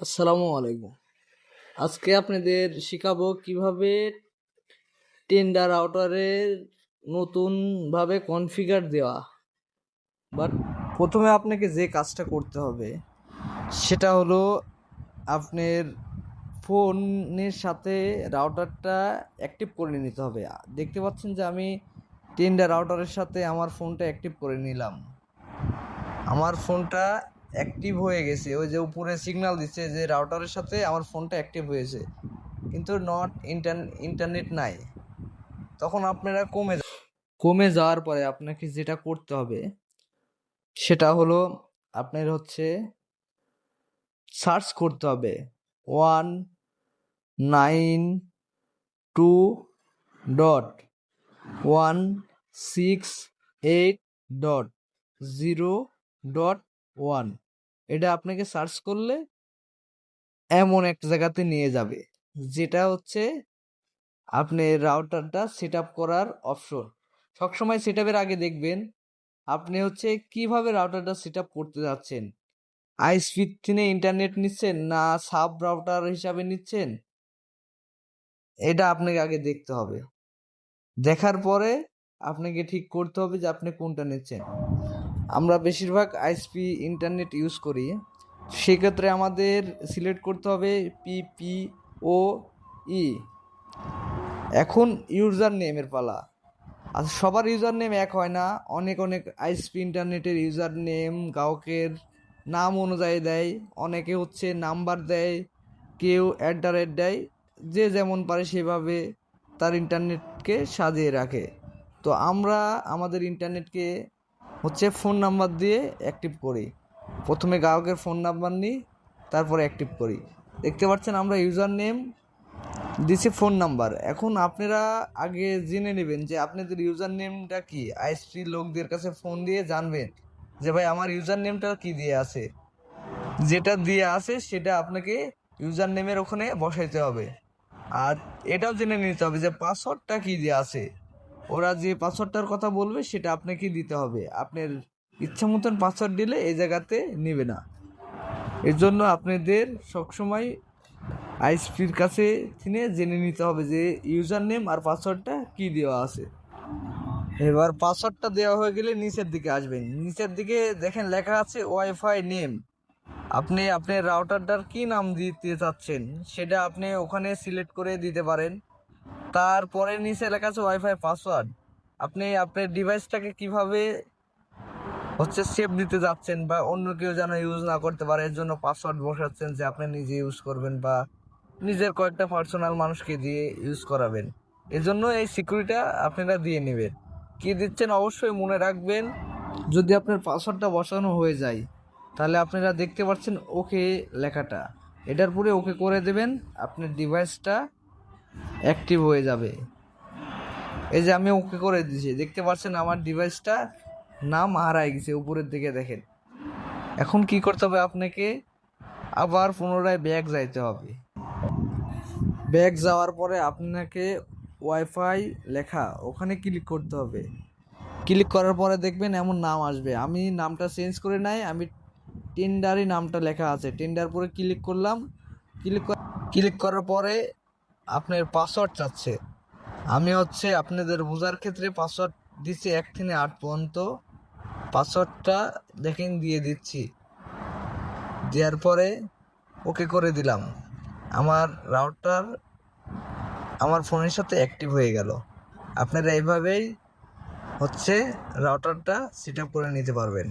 আসসালামু আলাইকুম। আজকে আপনাদের শিখাবো কিভাবে টেন্ডার রাউটারের নতুনভাবে কনফিগার দেওয়া। বাট প্রথমে আপনাকে যে কাজটা করতে হবে সেটা হলো আপনার ফোনের সাথে রাউটারটা অ্যাক্টিভ করে নিতে হবে। দেখতে পাচ্ছেন যে আমি টেন্ডার রাউটারের সাথে আমার ফোনটা অ্যাক্টিভ করে নিলাম। আমার ফোনটা অ্যাক্টিভ হয়ে গেছে, ওই যে উপরে সিগন্যাল দিচ্ছে যে রাউটারের সাথে আমার ফোনটা অ্যাক্টিভ হয়েছে, কিন্তু নট ইন্টারনেট নাই। তখন আপনারা কমে যাওয়ার পরে আপনাকে যেটা করতে হবে সেটা হলো আপনার সার্চ করতে হবে 192.168.0.1। এটা আপনাকে সার্চ করলে এমন একটা জায়গাতে নিয়ে যাবে যেটা আপনি রাউটারটা সেট আপ করার অপশন। সবসময় সেট আপের আগে দেখবেন আপনি কিভাবে রাউটারটা সেট আপ করতে যাচ্ছেন। আইস্পিড থেকে ইন্টারনেট নিচ্ছেন না সাব রাউটার হিসাবে নিচ্ছেন, এটা আপনাকে আগে দেখতে হবে। দেখার পরে আপনাকে ঠিক করতে হবে যে আপনি কোনটা নিচ্ছেন। আমরা বেশিরভাগ আইএসপি ইন্টারনেট ইউজ করি, সেক্ষেত্রে আমাদের সিলেক্ট করতে হবে PPOE। এখন ইউজার নেমের পালা। আর সবার ইউজার নেম এক হয় না, অনেক আইএসপি ইন্টারনেটের ইউজার নেম গ্রাহকের নাম অনুযায়ী দেয়, অনেকে নাম্বার দেয়, কেউ @ দেয়। যে যেমন পারে সেভাবে তার ইন্টারনেটকে সাজিয়ে রাখে। তো আমরা আমাদের ইন্টারনেটকে ফোন নাম্বার দিয়ে অ্যাক্টিভ করি। প্রথমে গ্রাহকের ফোন নাম্বার নিই, তারপরে অ্যাক্টিভ করি। দেখতে পাচ্ছেন আমরা ইউজার নেম দিছি, ফোন নাম্বার। এখন আপনারা আগে জেনে নেবেন যে আপনাদের ইউজার নেমটা কি। আইএসপি লোকদের কাছে ফোন দিয়ে জানবেন যে ভাই আমার ইউজার নেমটা কি দিয়ে আছে। যেটা দিয়ে আছে সেটা আপনাকে ইউজার নেমের ওখানে বসাইতে হবে। আর এটাও জেনে নিতে হবে যে পাসওয়ার্ডটা কি দিয়ে আছে। ওরা যে পাসওয়ার্ডটার কথা বলবে সেটা আপনাকে দিতে হবে। আপনার ইচ্ছা মতন পাসওয়ার্ড দিলে এই জায়গাতে নেবে না। এর জন্য আপনাদের সবসময় আইএসপির কাছে জেনে নিতে হবে যে ইউজার নেম আর পাসওয়ার্ডটা কি দেওয়া আছে। এবার পাসওয়ার্ডটা দেওয়া হয়ে গেলে নিচের দিকে আসবেন। নিচের দিকে দেখেন লেখা আছে ওয়াইফাই নেম। আপনি আপনার রাউটারটার কি নাম দিতে চাচ্ছেন সেটা আপনি ওখানে সিলেক্ট করে দিতে পারেন। তারপরে নিচে লেখা আছে ওয়াইফাই পাসওয়ার্ড। আপনি আপনার ডিভাইসটাকে কিভাবে সেভ দিতে যাচ্ছেন বা অন্য কেউ যেন ইউজ না করতে পারে, এর জন্য পাসওয়ার্ড বসাচ্ছেন যে আপনি নিজে ইউজ করবেন বা নিজের কয়েকটা পার্সোনাল মানুষকে দিয়ে ইউজ করাবেন। এজন্য এই সিকিউরিটিটা আপনারা দিয়ে নেবেন। কি দিচ্ছেন অবশ্যই মনে রাখবেন। যদি আপনার পাসওয়ার্ডটা বসানো হয়ে যায় তাহলে আপনারা দেখতে পাচ্ছেন ওকে লেখাটা, এটার পরে ওকে করে দেবেন, আপনার ডিভাইসটা অ্যাক্টিভ হয়ে যাবে। এই যে আমি ওকে করে দিয়েছি, দেখতে পাচ্ছেন আমার ডিভাইসটা নাম হারাই গেছে উপরের দিকে দেখেন। এখন কি করতে হবে, আপনাকে আবার পুনরায় ব্যাক যাইতে হবে। ব্যাক যাওয়ার পরে আপনাকে ওয়াইফাই লেখা ওখানে ক্লিক করতে হবে। ক্লিক করার পরে দেখবেন এমন নাম আসবে। আমি নামটা চেঞ্জ করে নাই, আমি টেন্ডারই নামটা লেখা আছে। টেন্ডার পরে ক্লিক করলাম। ক্লিক করার পরে আপনার পাসওয়ার্ড চাচ্ছে। আমি আপনাদের বোঝার ক্ষেত্রে পাসওয়ার্ড দিচ্ছি 1 থেকে 8 পর্যন্ত। পাসওয়ার্ডটা দেখেন দিয়ে দিচ্ছি। দেওয়ার পরে ওকে করে দিলাম। আমার রাউটার আমার ফোনের সাথে অ্যাক্টিভ হয়ে গেল। আপনারা এইভাবেই রাউটারটা সেট আপ করে নিতে পারবেন।